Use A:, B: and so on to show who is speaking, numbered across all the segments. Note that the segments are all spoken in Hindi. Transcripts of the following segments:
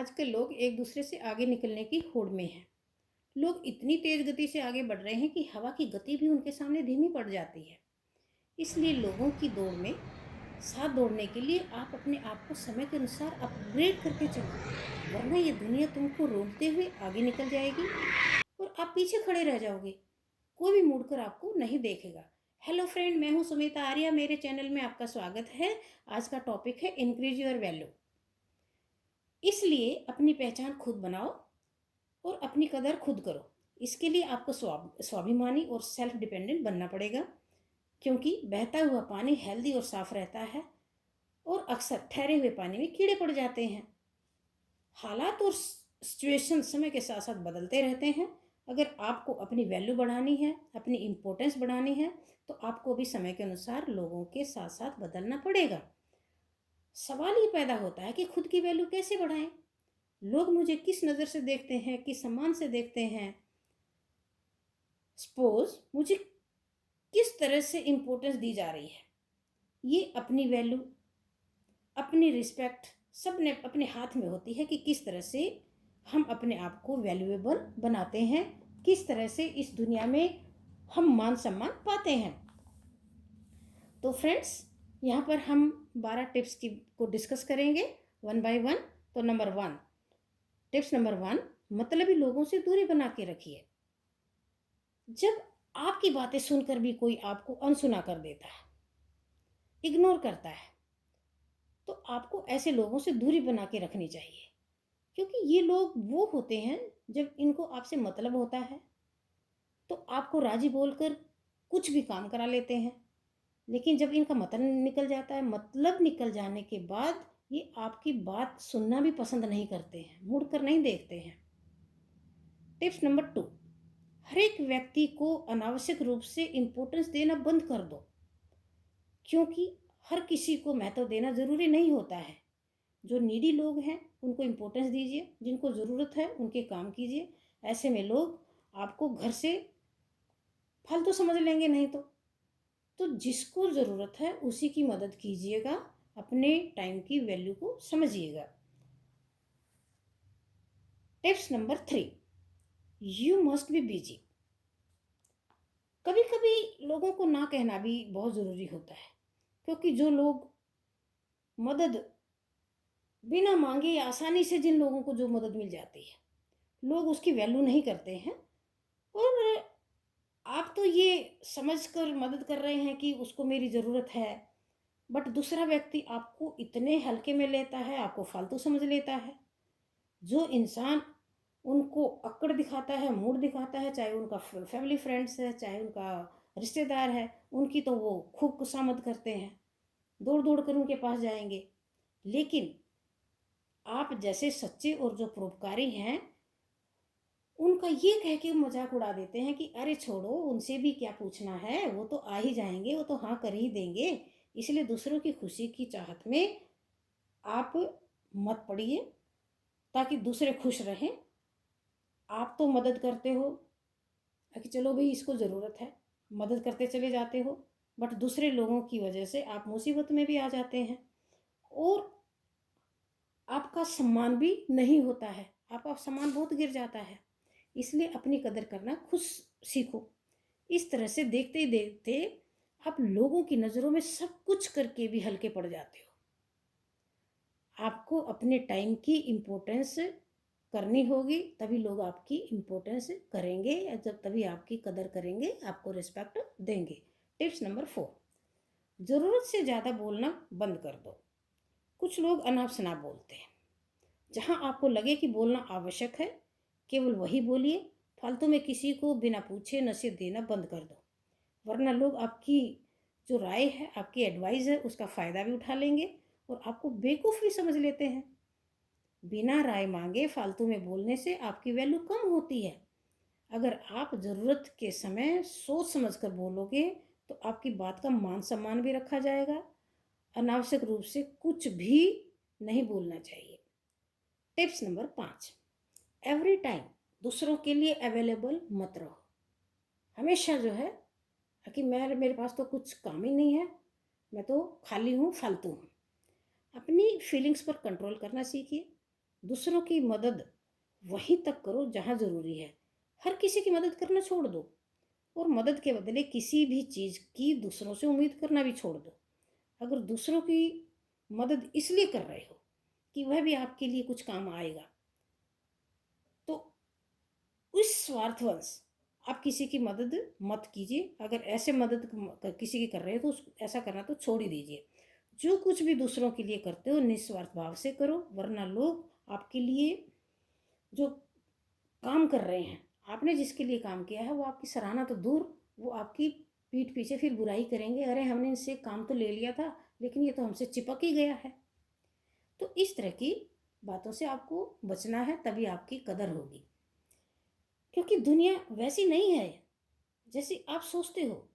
A: आजकल लोग एक दूसरे से आगे निकलने की होड़ में हैं। लोग इतनी तेज गति से आगे बढ़ रहे हैं कि हवा की गति भी उनके सामने धीमी पड़ जाती है। इसलिए लोगों की दौड़ में साथ दौड़ने के लिए आप अपने आप को समय के अनुसार अपग्रेड करके चलो, वरना ये दुनिया तुमको रोकते हुए आगे निकल जाएगी और आप पीछे खड़े रह जाओगे। कोई भी मुड़कर आपको नहीं देखेगा। हेलो फ्रेंड, मैं हूँ सुमिता आर्या। मेरे चैनल में आपका स्वागत है। आज का टॉपिक है इंक्रीज योर वैल्यू। इसलिए अपनी पहचान खुद बनाओ और अपनी कदर खुद करो। इसके लिए आपको स्वाभिमानी और सेल्फ डिपेंडेंट बनना पड़ेगा, क्योंकि बहता हुआ पानी हेल्दी और साफ रहता है और अक्सर ठहरे हुए पानी में कीड़े पड़ जाते हैं। हालात और सिचुएशन समय के साथ साथ बदलते रहते हैं। अगर आपको अपनी वैल्यू बढ़ानी है, अपनी इम्पोर्टेंस बढ़ानी है, तो आपको भी समय के अनुसार लोगों के साथ साथ बदलना पड़ेगा। सवाल ये पैदा होता है कि खुद की वैल्यू कैसे बढ़ाएं। लोग मुझे किस नज़र से देखते हैं, किस सम्मान से देखते हैं, सपोज मुझे किस तरह से इम्पोर्टेंस दी जा रही है। ये अपनी वैल्यू, अपनी रिस्पेक्ट सब ने अपने हाथ में होती है कि किस तरह से हम अपने आप को वैल्यूएबल बनाते हैं, किस तरह से इस दुनिया में हम मान सम्मान पाते हैं। तो फ्रेंड्स, यहाँ पर हम 12 टिप्स को डिस्कस करेंगे वन बाय वन। तो टिप्स नंबर 1, मतलबी लोगों से दूरी बना के रखिए। जब आपकी बातें सुनकर भी कोई आपको अनसुना कर देता है, इग्नोर करता है, तो आपको ऐसे लोगों से दूरी बना के रखनी चाहिए, क्योंकि ये लोग वो होते हैं जब इनको आपसे मतलब होता है तो आपको राजी बोलकर कुछ भी काम करा लेते हैं। लेकिन जब इनका मतलब निकल जाता है, मतलब निकल जाने के बाद ये आपकी बात सुनना भी पसंद नहीं करते हैं, मुड़कर नहीं देखते हैं। टिप्स नंबर 2, हर एक व्यक्ति को अनावश्यक रूप से इम्पोर्टेंस देना बंद कर दो, क्योंकि हर किसी को महत्व देना ज़रूरी नहीं होता है। जो नीडी लोग हैं उनको इम्पोर्टेंस दीजिए, जिनको ज़रूरत है उनके काम कीजिए। ऐसे में लोग आपको घर से फालतू समझ लेंगे नहीं तो जिसको ज़रूरत है उसी की मदद कीजिएगा। अपने टाइम की वैल्यू को समझिएगा। Tips number 3, you must be busy. कभी कभी लोगों को ना कहना भी बहुत ज़रूरी होता है, क्योंकि जो लोग मदद बिना मांगे या आसानी से जिन लोगों को जो मदद मिल जाती है, लोग उसकी वैल्यू नहीं करते हैं। और आप तो ये समझकर मदद कर रहे हैं कि उसको मेरी ज़रूरत है, बट दूसरा व्यक्ति आपको इतने हल्के में लेता है, आपको फालतू समझ लेता है। जो इंसान उनको अक्कड़ दिखाता है, मूड दिखाता है, चाहे उनका फैमिली फ्रेंड्स है, चाहे उनका रिश्तेदार है, उनकी तो वो खूब खुशामद करते हैं, दौड़ दौड़ कर उनके पास जाएंगे। लेकिन आप जैसे सच्चे और जो परोपकारी हैं, उनका ये कह के मजाक उड़ा देते हैं कि अरे छोड़ो, उनसे भी क्या पूछना है, वो तो आ ही जाएंगे, वो तो हाँ कर ही देंगे। इसलिए दूसरों की खुशी की चाहत में आप मत पड़िए, ताकि दूसरे खुश रहें। आप तो मदद करते हो कि चलो भाई इसको ज़रूरत है, मदद करते चले जाते हो, बट दूसरे लोगों की वजह से आप मुसीबत में भी आ जाते हैं और आपका सम्मान भी नहीं होता है, आपका सम्मान बहुत गिर जाता है। इसलिए अपनी कदर करना खुद सीखो। इस तरह से देखते ही देखते आप लोगों की नज़रों में सब कुछ करके भी हल्के पड़ जाते हो। आपको अपने टाइम की इम्पोर्टेंस करनी होगी, तभी लोग आपकी इम्पोर्टेंस करेंगे, या जब तभी आपकी कदर करेंगे, आपको रिस्पेक्ट देंगे। टिप्स नंबर 4, ज़रूरत से ज़्यादा बोलना बंद कर दो। कुछ लोग अनाप शनाप बोलते हैं। जहाँ आपको लगे कि बोलना आवश्यक है, केवल वही बोलिए। फालतू में किसी को बिना पूछे नसीहत देना बंद कर दो, वरना लोग आपकी जो राय है, आपकी एडवाइस है, उसका फ़ायदा भी उठा लेंगे और आपको बेवकूफ़ भी समझ लेते हैं। बिना राय मांगे फालतू में बोलने से आपकी वैल्यू कम होती है। अगर आप ज़रूरत के समय सोच समझ कर बोलोगे तो आपकी बात का मान सम्मान भी रखा जाएगा। अनावश्यक रूप से कुछ भी नहीं बोलना चाहिए। टिप्स नंबर 5, एवरी टाइम दूसरों के लिए अवेलेबल मत रहो। हमेशा जो है कि मेरे पास तो कुछ काम ही नहीं है, मैं तो खाली हूँ, फालतू हूँ। अपनी फीलिंग्स पर कंट्रोल करना सीखिए। दूसरों की मदद वहीं तक करो जहाँ ज़रूरी है। हर किसी की मदद करना छोड़ दो और मदद के बदले किसी भी चीज़ की दूसरों से उम्मीद करना भी छोड़ दो। अगर दूसरों की मदद इसलिए कर रहे हो कि वह भी आपके लिए कुछ काम आएगा, तो उस स्वार्थवश आप किसी की मदद मत कीजिए। अगर ऐसे मदद किसी की कर रहे हो तो ऐसा करना तो छोड़ ही दीजिए। जो कुछ भी दूसरों के लिए करते हो निस्वार्थ भाव से करो, वरना लोग आपके लिए जो काम कर रहे हैं, आपने जिसके लिए काम किया है वो आपकी सराहना तो दूर, वो आपकी पीठ पीछे फिर बुराई करेंगे, अरे हमने इनसे काम तो ले लिया था लेकिन ये तो हमसे चिपक ही गया है। तो इस तरह की बातों से आपको बचना है, तभी आपकी कदर होगी। क्योंकि दुनिया वैसी नहीं है जैसी आप सोचते हो।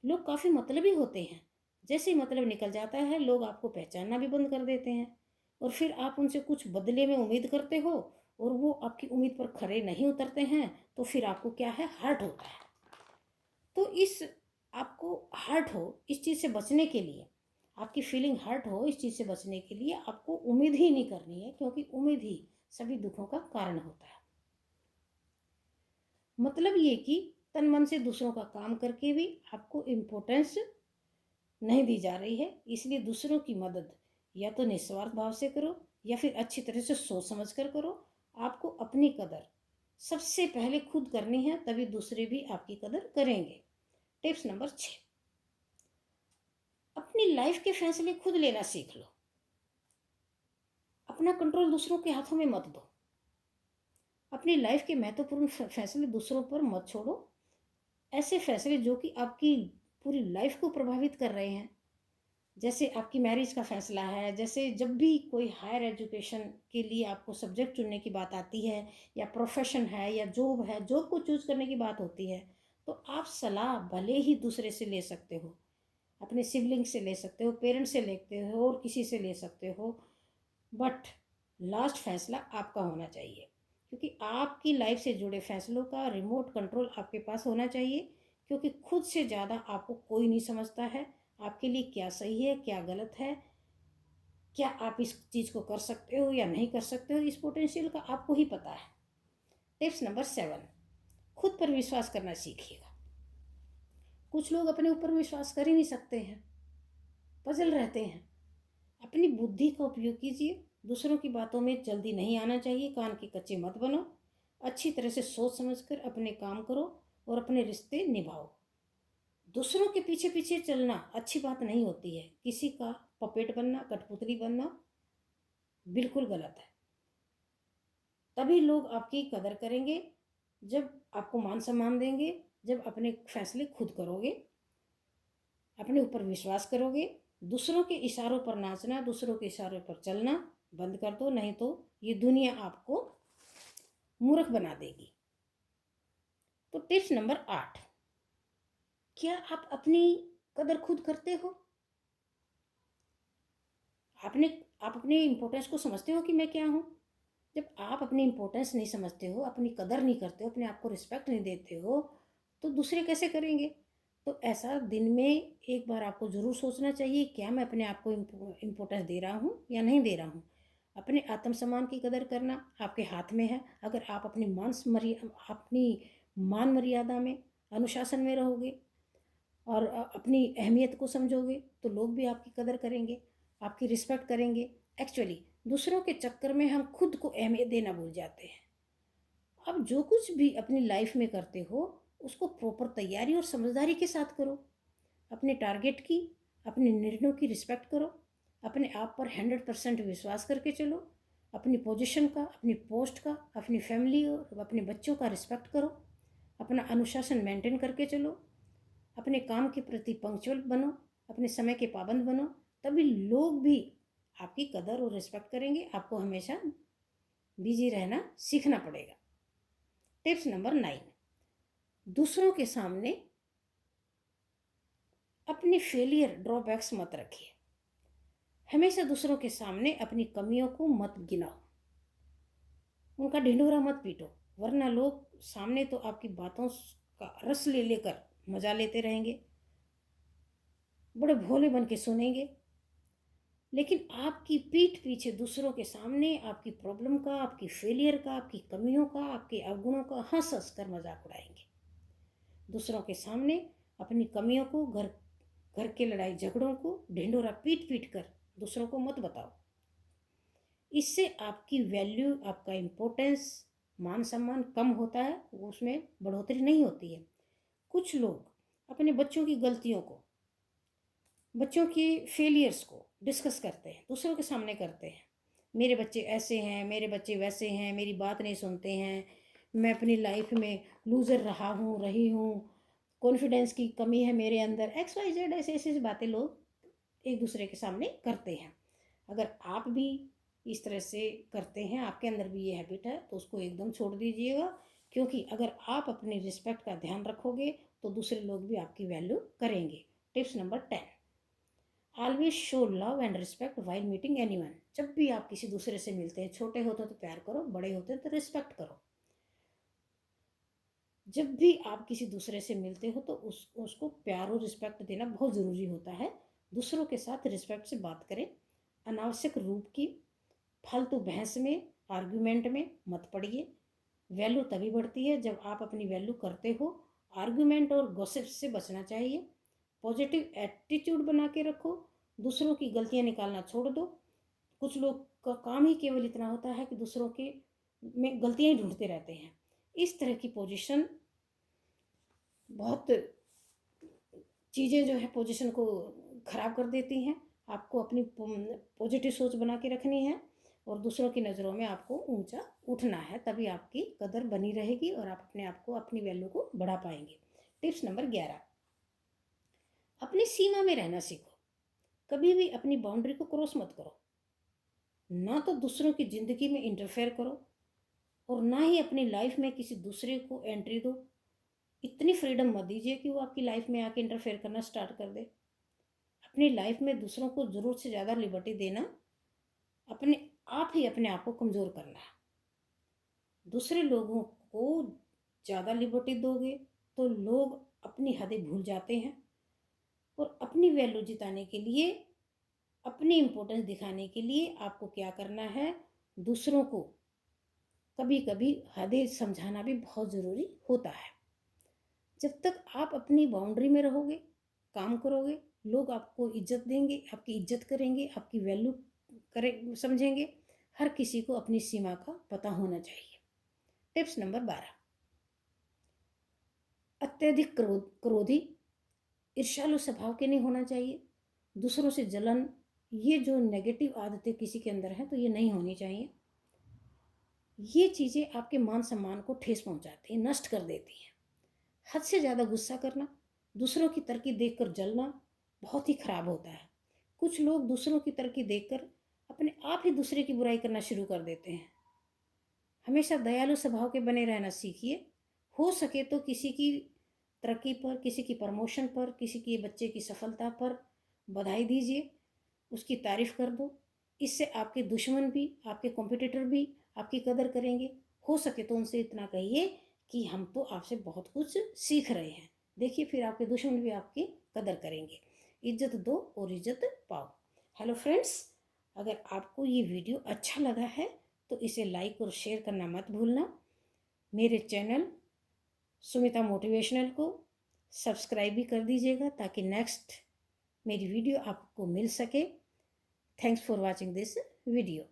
A: लोग काफ़ी मतलबी होते हैं। जैसे ही मतलब निकल जाता है लोग आपको पहचानना भी बंद कर देते हैं और फिर आप उनसे कुछ बदले में उम्मीद करते हो और वो आपकी उम्मीद पर खरे नहीं उतरते हैं, तो फिर आपको क्या है, हर्ट होता है। तो इस आपको हर्ट हो इस चीज़ से बचने के लिए, आपकी फीलिंग हर्ट हो इस चीज़ से बचने के लिए आपको उम्मीद ही नहीं करनी है, क्योंकि उम्मीद ही सभी दुखों का कारण होता है। मतलब ये कि तन मन से दूसरों का काम करके भी आपको इम्पोर्टेंस नहीं दी जा रही है, इसलिए दूसरों की मदद या तो निस्वार्थ भाव से करो या फिर अच्छी तरह से सोच समझ कर करो। आपको अपनी कदर सबसे पहले खुद करनी है, तभी दूसरे भी आपकी कदर करेंगे। टिप्स नंबर 6, अपनी लाइफ के फैसले खुद लेना सीख लो। अपना कंट्रोल दूसरों के हाथों में मत दो। अपनी लाइफ के महत्वपूर्ण फैसले दूसरों पर मत छोड़ो। ऐसे फैसले जो कि आपकी पूरी लाइफ को प्रभावित कर रहे हैं, जैसे आपकी मैरिज का फैसला है, जैसे जब भी कोई हायर एजुकेशन के लिए आपको सब्जेक्ट चुनने की बात आती है, या प्रोफेशन है या जॉब है, जॉब को चूज करने की बात होती है, तो आप सलाह भले ही दूसरे से ले सकते हो, अपने सिबलिंग से ले सकते हो, पेरेंट्स से लेते हो और किसी से ले सकते हो, बट लास्ट फैसला आपका होना चाहिए। क्योंकि आपकी लाइफ से जुड़े फैसलों का रिमोट कंट्रोल आपके पास होना चाहिए, क्योंकि खुद से ज़्यादा आपको कोई नहीं समझता है आपके लिए क्या सही है क्या गलत है, क्या आप इस चीज़ को कर सकते हो या नहीं कर सकते हो, इस पोटेंशियल का आपको ही पता है। टिप्स नंबर 7, खुद पर विश्वास करना सीखिएगा। कुछ लोग अपने ऊपर विश्वास कर ही नहीं सकते हैं, पजल रहते हैं। अपनी बुद्धि का उपयोग कीजिए, दूसरों की बातों में जल्दी नहीं आना चाहिए, कान के कच्चे मत बनो, अच्छी तरह से सोच समझकर अपने काम करो और अपने रिश्ते निभाओ। दूसरों के पीछे पीछे चलना अच्छी बात नहीं होती है, किसी का पपेट बनना, कठपुतली बनना बिल्कुल गलत है। तभी लोग आपकी कदर करेंगे जब आपको मान सम्मान देंगे, जब अपने फैसले खुद करोगे, अपने ऊपर विश्वास करोगे। दूसरों के इशारों पर नाचना, दूसरों के इशारों पर चलना बंद कर दो, नहीं तो ये दुनिया आपको मूर्ख बना देगी। तो टिप्स नंबर 8, क्या आप अपनी कदर खुद करते हो? आपने आप अपने इम्पोर्टेंस को समझते हो कि मैं क्या हूँ? जब आप अपनी इम्पोर्टेंस नहीं समझते हो, अपनी कदर नहीं करते हो, अपने आप को रिस्पेक्ट नहीं देते हो, तो दूसरे कैसे करेंगे? तो ऐसा दिन में एक बार आपको ज़रूर सोचना चाहिए, क्या मैं अपने आप को इम्पोर्टेंस दे रहा हूँ या नहीं दे रहा हूँ। अपने आत्मसम्मान की कदर करना आपके हाथ में है। अगर आप अपनी मान मर्यादा में, अनुशासन में रहोगे और अपनी अहमियत को समझोगे, तो लोग भी आपकी कदर करेंगे, आपकी रिस्पेक्ट करेंगे। एक्चुअली दूसरों के चक्कर में हम खुद को अहमियत देना भूल जाते हैं। अब जो कुछ भी अपनी लाइफ में करते हो उसको प्रॉपर तैयारी और समझदारी के साथ करो। अपने टारगेट की, अपने निर्णयों की रिस्पेक्ट करो, अपने आप पर 100% विश्वास करके चलो, अपनी पोजीशन का, अपनी पोस्ट का, अपनी फैमिली और अपने बच्चों का रिस्पेक्ट करो, अपना अनुशासन मेंटेन करके चलो, अपने काम के प्रति पंक्चुअल बनो, अपने समय के पाबंद बनो, तभी लोग भी आपकी कदर और रिस्पेक्ट करेंगे। आपको हमेशा बिजी रहना सीखना पड़ेगा। टिप्स नंबर 9, दूसरों के सामने अपने फेलियर ड्रॉबैक्स मत रखिए। हमेशा दूसरों के सामने अपनी कमियों को मत गिनाओ, उनका ढिंढोरा मत पीटो, वरना लोग सामने तो आपकी बातों का रस ले लेकर मजा लेते रहेंगे, बड़े भोले बन के सुनेंगे, लेकिन आपकी पीठ पीछे दूसरों के सामने आपकी प्रॉब्लम का, आपकी फेलियर का, आपकी कमियों का, आपके अवगुणों का हंस हंस कर मजाक उड़ाएंगे। दूसरों के सामने अपनी कमियों को, घर घर के लड़ाई झगड़ों को ढिंढोरा पीट पीट कर दूसरों को मत बताओ। इससे आपकी वैल्यू, आपका इम्पोर्टेंस, मान सम्मान कम होता है, उसमें बढ़ोतरी नहीं होती है। कुछ लोग अपने बच्चों की गलतियों को, बच्चों की फेलियर्स को डिस्कस करते हैं, दूसरों के सामने करते हैं। मेरे बच्चे ऐसे हैं, मेरे बच्चे वैसे हैं, मेरी बात नहीं सुनते हैं, मैं अपनी लाइफ में लूज़र रहा हूँ, रही हूँ, कॉन्फिडेंस की कमी है मेरे अंदर, एक्स वाई जेड, ऐसे ऐसी बातें लोग एक दूसरे के सामने करते हैं। अगर आप भी इस तरह से करते हैं, आपके अंदर भी ये हैबिट है, तो उसको एकदम छोड़ दीजिएगा। क्योंकि अगर आप अपनी रिस्पेक्ट का ध्यान रखोगे तो दूसरे लोग भी आपकी वैल्यू करेंगे। Tips number 10, always show love and respect while meeting anyone. जब भी आप किसी दूसरे से मिलते हैं, छोटे होते तो प्यार करो, बड़े होते तो रिस्पेक्ट करो। जब भी आप किसी दूसरे से मिलते हो तो उसको प्यार और रिस्पेक्ट देना बहुत ज़रूरी होता है। दूसरों के साथ रिस्पेक्ट से बात करें। अनावश्यक रूप की फालतू बहस में, आर्ग्यूमेंट में मत पड़िए। वैल्यू तभी बढ़ती है जब आप अपनी वैल्यू करते हो। आर्ग्यूमेंट और गॉसिप से बचना चाहिए। पॉजिटिव एटीट्यूड बना के रखो। दूसरों की गलतियां निकालना छोड़ दो। कुछ लोग का काम ही केवल इतना होता है कि दूसरों के में गलतियां ही ढूंढते रहते हैं। इस तरह की पोजीशन बहुत चीज़ें जो है पोजीशन को ख़राब कर देती हैं। आपको अपनी पॉजिटिव सोच बना के रखनी है और दूसरों की नज़रों में आपको ऊंचा उठना है, तभी आपकी कदर बनी रहेगी और आप अपने आप को, अपनी वैल्यू को बढ़ा पाएंगे। टिप्स नंबर 11, अपनी सीमा में रहना सीखो। कभी भी अपनी बाउंड्री को क्रॉस मत करो। ना तो दूसरों की ज़िंदगी में इंटरफेयर करो और ना ही अपनी लाइफ में किसी दूसरे को एंट्री दो। इतनी फ्रीडम मत दीजिए कि वो आपकी लाइफ में आके इंटरफेयर करना स्टार्ट कर दे। अपनी लाइफ में दूसरों को ज़रूरत से ज़्यादा लिबर्टी देना, अपने आप ही अपने आप को कमज़ोर करना है। दूसरे लोगों को ज़्यादा लिबर्टी दोगे तो लोग अपनी हदें भूल जाते हैं और अपनी वैल्यू जिताने के लिए, अपनी इम्पोर्टेंस दिखाने के लिए आपको क्या करना है, दूसरों को कभी कभी हदें समझाना भी बहुत ज़रूरी होता है। जब तक आप अपनी बाउंड्री में रहोगे, काम करोगे, लोग आपको इज्जत देंगे, आपकी इज्जत करेंगे, आपकी वैल्यू करें समझेंगे। हर किसी को अपनी सीमा का पता होना चाहिए। टिप्स नंबर 12, अत्यधिक क्रोधी, ईर्ष्यालु स्वभाव के नहीं होना चाहिए। दूसरों से जलन, ये जो नेगेटिव आदतें किसी के अंदर हैं तो ये नहीं होनी चाहिए। ये चीज़ें आपके मान सम्मान को ठेस पहुंचाती हैं, नष्ट कर देती हैं। हद से ज़्यादा गुस्सा करना, दूसरों की तरक्की देखकर जलना बहुत ही खराब होता है। कुछ लोग दूसरों की तरक्की देखकर अपने आप ही दूसरे की बुराई करना शुरू कर देते हैं। हमेशा दयालु स्वभाव के बने रहना सीखिए। हो सके तो किसी की तरक्की पर, किसी की प्रमोशन पर, किसी के बच्चे की सफलता पर बधाई दीजिए, उसकी तारीफ कर दो। इससे आपके दुश्मन भी, आपके कॉम्पिटिटर भी आपकी कदर करेंगे। हो सके तो उनसे इतना कहिए कि हम तो आपसे बहुत कुछ सीख रहे हैं। देखिए फिर आपके दुश्मन भी आपकी कदर करेंगे। इज्जत दो और इज्जत पाओ। हेलो फ्रेंड्स, अगर आपको ये वीडियो अच्छा लगा है तो इसे लाइक और शेयर करना मत भूलना। मेरे चैनल सुमिता मोटिवेशनल को सब्सक्राइब भी कर दीजिएगा ताकि नेक्स्ट मेरी वीडियो आपको मिल सके। Thanks for watching this video.